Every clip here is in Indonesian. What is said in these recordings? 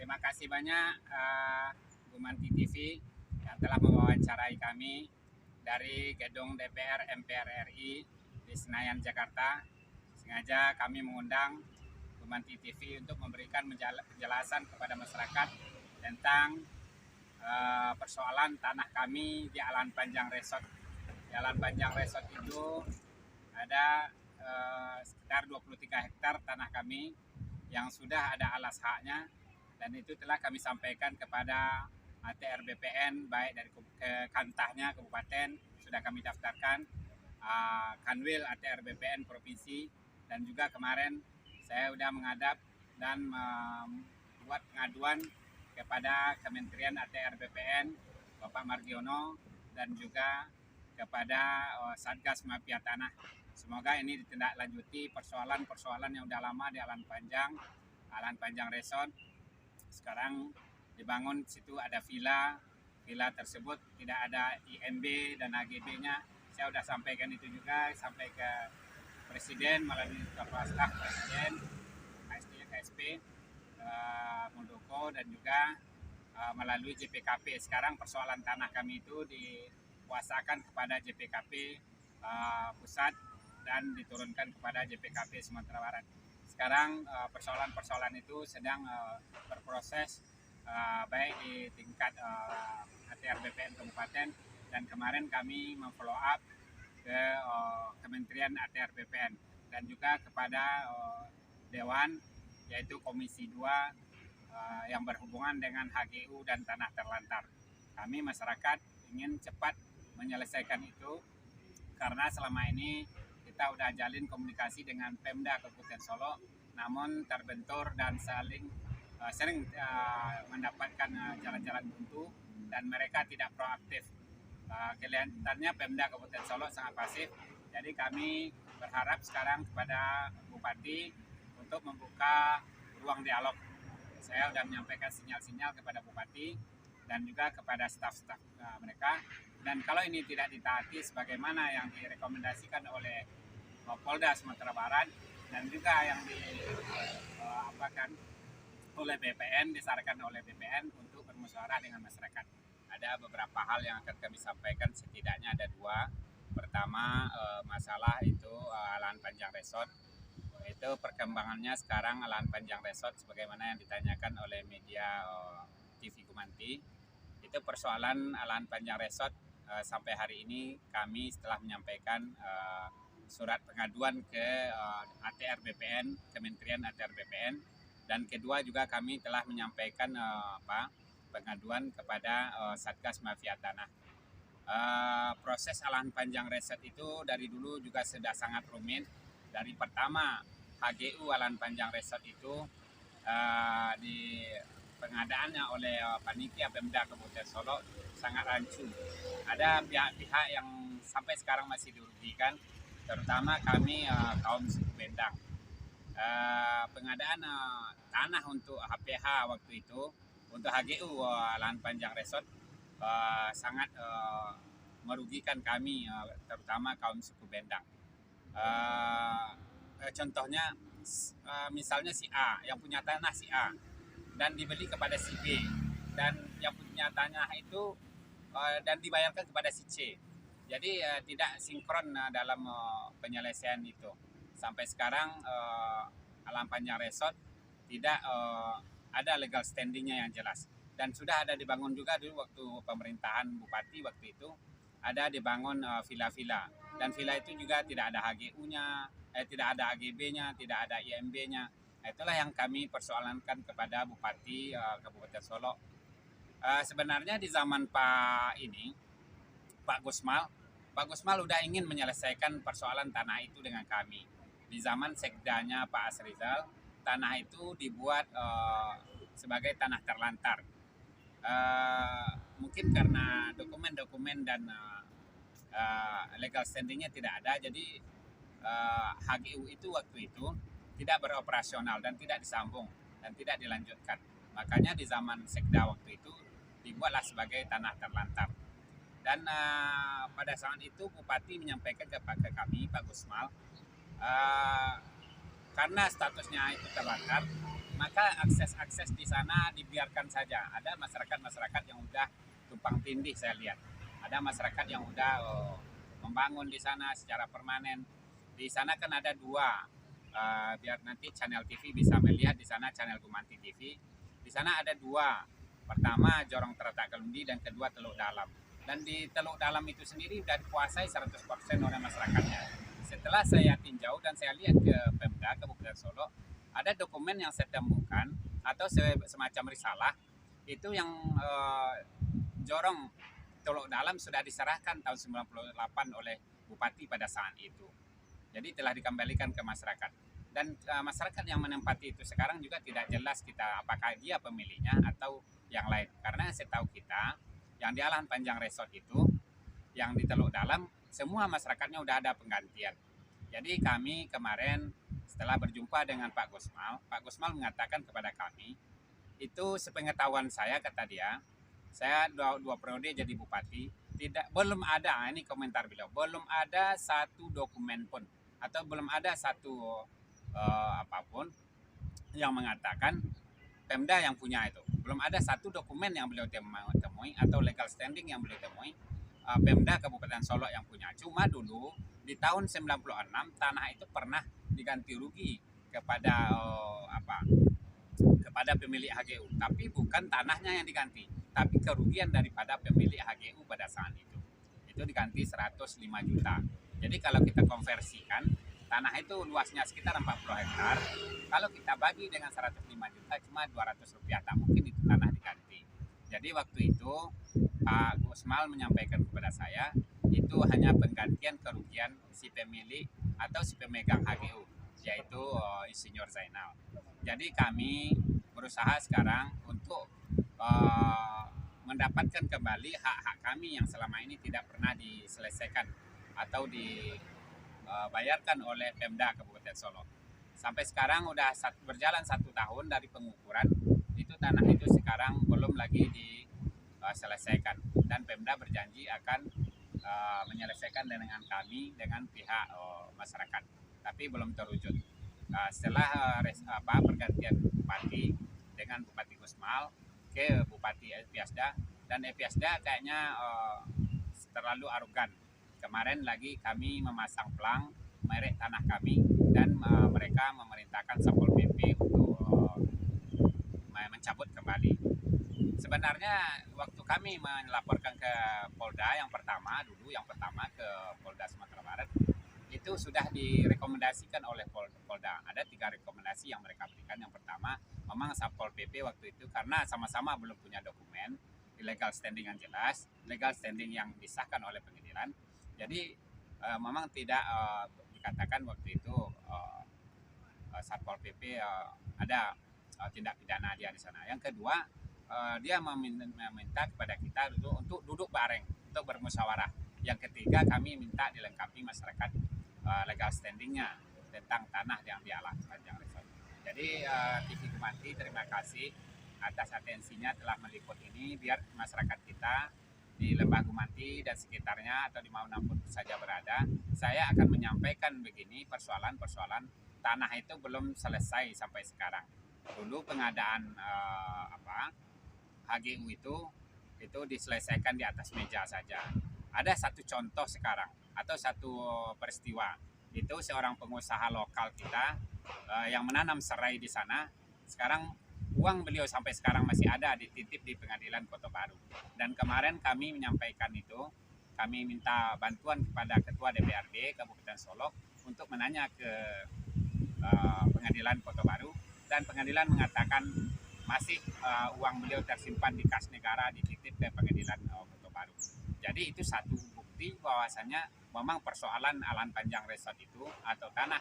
Terima kasih banyak Gumanti TV yang telah mewawancarai kami dari gedung DPR MPR RI di Senayan, Jakarta. Sengaja kami mengundang Gumanti TV untuk memberikan penjelasan kepada masyarakat tentang persoalan tanah kami di Alan Panjang Resort. Di Alan Panjang Resort itu ada sekitar 23 hektar tanah kami yang sudah ada alas haknya, dan itu telah kami sampaikan kepada ATR BPN, baik dari kantahnya kabupaten sudah kami daftarkan, Kanwil ATR BPN provinsi, dan juga kemarin saya sudah menghadap dan membuat pengaduan kepada Kementerian ATR BPN Bapak Margiono dan juga kepada Satgas Mafia Tanah. Semoga ini ditindaklanjuti persoalan-persoalan yang sudah lama di Alan Panjang Resort. Sekarang dibangun situ ada villa tersebut tidak ada IMB dan AGB-nya. Saya sudah sampaikan itu juga sampai ke Presiden melalui Kepala Staf Presiden, KSP Muldoko, dan juga melalui JPKP. Sekarang persoalan tanah kami itu dikuasakan kepada JPKP pusat dan diturunkan kepada JPKP Sumatera Barat. Sekarang persoalan-persoalan itu sedang berproses baik di tingkat ATR BPN Kabupaten, dan kemarin kami memfollow up ke Kementerian ATR BPN dan juga kepada Dewan, yaitu Komisi 2 yang berhubungan dengan HGU dan tanah terlantar. Kami masyarakat ingin cepat menyelesaikan itu karena selama ini kita udah jalin komunikasi dengan Pemda Kabupaten Solo, namun terbentur dan sering mendapatkan jalan-jalan buntu dan mereka tidak proaktif. Kelihatannya Pemda Kabupaten Solo sangat pasif. Jadi kami berharap sekarang kepada Bupati untuk membuka ruang dialog. Saya sudah menyampaikan sinyal-sinyal kepada Bupati dan juga kepada staf-staf mereka. Dan kalau ini tidak ditaati sebagaimana yang direkomendasikan oleh Polda Sumatera Barat dan juga yang oleh BPN, disarankan oleh BPN untuk bermusyawarah dengan masyarakat. Ada beberapa hal yang akan kami sampaikan, setidaknya ada dua. Pertama, masalah itu Alan Panjang Resort. Itu perkembangannya sekarang Alan Panjang Resort sebagaimana yang ditanyakan oleh media TV Gumanti. Itu persoalan Alan Panjang Resort sampai hari ini kami setelah menyampaikan surat pengaduan ke ATR BPN, Kementerian ATR BPN, dan kedua juga kami telah menyampaikan pengaduan kepada Satgas Mafia Tanah. Proses Alan Panjang Resort itu dari dulu juga sudah sangat rumit. Dari pertama HGU Alan Panjang Resort itu di pengadaannya oleh panitia Pemda Kabupaten Solo sangat rancu. Ada pihak-pihak yang sampai sekarang masih dirugikan, terutama kami kaum suku Bendang. Pengadaan tanah untuk HPH waktu itu untuk HGU Alan Panjang Resort sangat merugikan kami, terutama kaum suku Bendang. Contohnya misalnya si A yang punya tanah si A dan dibeli kepada si B, dan yang punya tanah itu dan dibayarkan kepada si C. Jadi tidak sinkron dalam penyelesaian itu. Sampai sekarang Alan Panjang Resort tidak ada legal standingnya yang jelas. Dan sudah ada dibangun juga dulu waktu pemerintahan Bupati waktu itu, ada dibangun villa-villa. Dan villa itu juga tidak ada HGU-nya, tidak ada AGB-nya, tidak ada IMB-nya. Itulah yang kami persoalankan kepada Bupati Kabupaten Solo. Sebenarnya di zaman Pak Gusmal udah ingin menyelesaikan persoalan tanah itu dengan kami. Di zaman sekdanya Pak Asrizal, tanah itu dibuat sebagai tanah terlantar. Mungkin karena dokumen-dokumen dan legal standingnya tidak ada, jadi HGU itu waktu itu tidak beroperasional dan tidak disambung dan tidak dilanjutkan. Makanya di zaman sekda waktu itu dibuatlah sebagai tanah terlantar. Dan pada saat itu Bupati menyampaikan kepada kami, Pak Gusmal, karena statusnya itu terlantar, maka akses-akses di sana dibiarkan saja. Ada masyarakat-masyarakat yang udah tumpang tindih saya lihat. Ada masyarakat yang udah membangun di sana secara permanen. Di sana kan ada dua, biar nanti channel TV bisa melihat di sana channel Gumanti TV. Di sana ada dua. Pertama Jorong Teratak Kalundi dan kedua Teluk Dalam. Dan di Teluk Dalam itu sendiri sudah dikuasai 100% oleh masyarakatnya. Setelah saya tinjau dan saya lihat ke Pemda Kabupaten Solo, ada dokumen yang saya temukan atau semacam risalah itu yang Jorong Teluk Dalam sudah diserahkan tahun 98 oleh Bupati pada saat itu. Jadi telah dikembalikan ke masyarakat. Dan masyarakat yang menempati itu sekarang juga tidak jelas kita apakah dia pemiliknya atau yang lain. Karena setahu kita yang di Alan Panjang Resort itu, yang di Teluk Dalam, semua masyarakatnya udah ada penggantian. Jadi kami kemarin setelah berjumpa dengan Pak Gusmal mengatakan kepada kami, itu sepengetahuan saya, kata dia, saya dua periode jadi bupati, belum ada, ini komentar beliau, belum ada satu dokumen pun atau belum ada satu apapun yang mengatakan Pemda yang punya itu. Belum ada satu dokumen yang beliau temui atau legal standing yang beliau temui Pemda Kabupaten Solo yang punya. Cuma dulu di tahun 96 tanah itu pernah diganti rugi kepada kepada pemilik HGU, tapi bukan tanahnya yang diganti, tapi kerugian daripada pemilik HGU pada saat itu. Itu diganti 105 juta. Jadi kalau kita konversikan, tanah itu luasnya sekitar 40 hektar. Kalau kita bagi dengan 105 juta cuma 200 rupiah, tak mungkin itu tanah diganti. Jadi waktu itu Pak Gusmal menyampaikan kepada saya, itu hanya penggantian kerugian si pemilik atau si pemegang HGU, yaitu Insinyur Zainal. Jadi kami berusaha sekarang untuk mendapatkan kembali hak-hak kami yang selama ini tidak pernah diselesaikan atau dibayarkan oleh Pemda Kabupaten Solo. Sampai sekarang udah berjalan 1 tahun dari pengukuran, itu tanah itu sekarang belum lagi diselesaikan, dan Pemda berjanji akan menyelesaikan dengan kami, dengan pihak masyarakat, tapi belum terwujud. Setelah pergantian bupati dengan Bupati Gusmal ke Bupati Epiasda, dan Epiasda kayaknya terlalu arogan. Kemarin lagi kami memasang pelang merek tanah kami, dan mereka memerintahkan Satpol PP untuk mencabut kembali. Sebenarnya waktu kami melaporkan ke Polda yang pertama ke Polda Sumatera Barat, itu sudah direkomendasikan oleh Polda. Ada 3 rekomendasi yang mereka berikan. Yang pertama, memang Satpol PP waktu itu karena sama-sama belum punya dokumen, legal standing yang jelas, legal standing yang disahkan oleh pengadilan. Jadi memang tidak dikatakan waktu itu Satpol PP ada tindak pidana dia di sana. Yang kedua, dia meminta kepada kita untuk duduk bareng, untuk bermusyawarah. Yang ketiga, kami minta dilengkapi masyarakat legal standingnya tentang tanah yang di Alan Panjang Resort. Jadi TV Gumanti terima kasih atas atensinya telah meliput ini, biar masyarakat kita di Lembah Gumanti dan sekitarnya atau di manapun saja berada, saya akan menyampaikan begini, persoalan-persoalan tanah itu belum selesai sampai sekarang. Dulu pengadaan HGU itu diselesaikan di atas meja saja. Ada satu contoh sekarang atau satu peristiwa, itu seorang pengusaha lokal kita yang menanam serai di sana. Sekarang uang beliau sampai sekarang masih ada dititip di Pengadilan Kota Baru. Dan kemarin kami menyampaikan itu, kami minta bantuan kepada Ketua DPRD Kabupaten Solo untuk menanya ke Pengadilan Kota Baru, dan pengadilan mengatakan masih uang beliau tersimpan di kas negara dititip ke Pengadilan Kota Baru. Jadi itu satu bukti bahwasannya memang persoalan Alan Panjang Resort itu atau tanah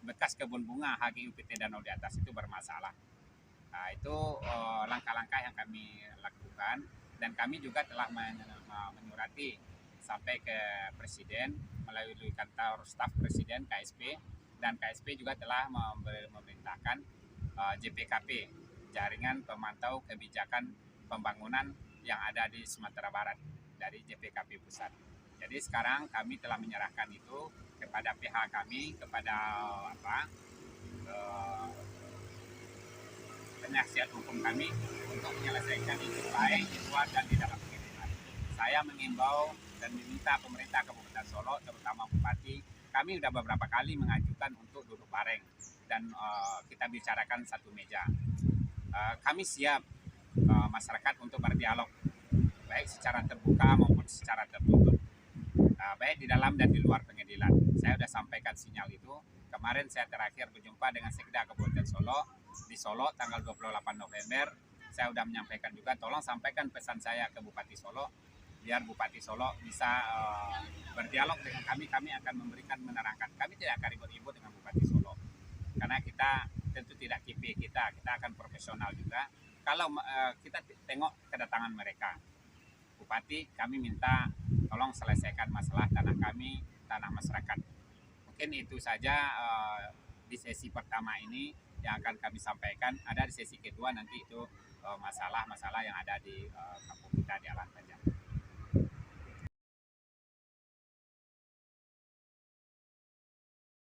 bekas kebun bunga HGU PT Danau di Atas itu bermasalah. Nah, itu langkah-langkah yang kami lakukan, dan kami juga telah menyurati sampai ke Presiden melalui kantor staf Presiden KSP, dan KSP juga telah memerintahkan JPKP, Jaringan Pemantau Kebijakan Pembangunan yang ada di Sumatera Barat, dari JPKP Pusat. Jadi sekarang kami telah menyerahkan itu kepada pihak kami, kepada penasihat hukum kami untuk menyelesaikan itu baik di luar dan di dalam pengadilan. Saya mengimbau dan meminta pemerintah Kabupaten Solo, terutama Bupati, kami sudah beberapa kali mengajukan untuk duduk bareng dan kita bicarakan satu meja. Kami siap masyarakat untuk berdialog, baik secara terbuka maupun secara tertutup, baik di dalam dan di luar pengadilan. Saya sudah sampaikan sinyal itu. Kemarin saya terakhir berjumpa dengan Sekda Kabupaten Solo di Solo tanggal 28 November. Saya sudah menyampaikan juga, tolong sampaikan pesan saya ke Bupati Solo, biar Bupati Solo bisa berdialog dengan kami. Kami akan memberikan menerangkan. Kami tidak akan ribut-ribut dengan Bupati Solo, karena kita tentu tidak KP kita akan profesional juga. Kalau kita tengok kedatangan mereka, Bupati, kami minta tolong selesaikan masalah tanah kami, tanah masyarakat. Mungkin itu saja di sesi pertama ini yang akan kami sampaikan. Ada di sesi kedua nanti itu masalah-masalah yang ada di kampung kita di Alan Panjang.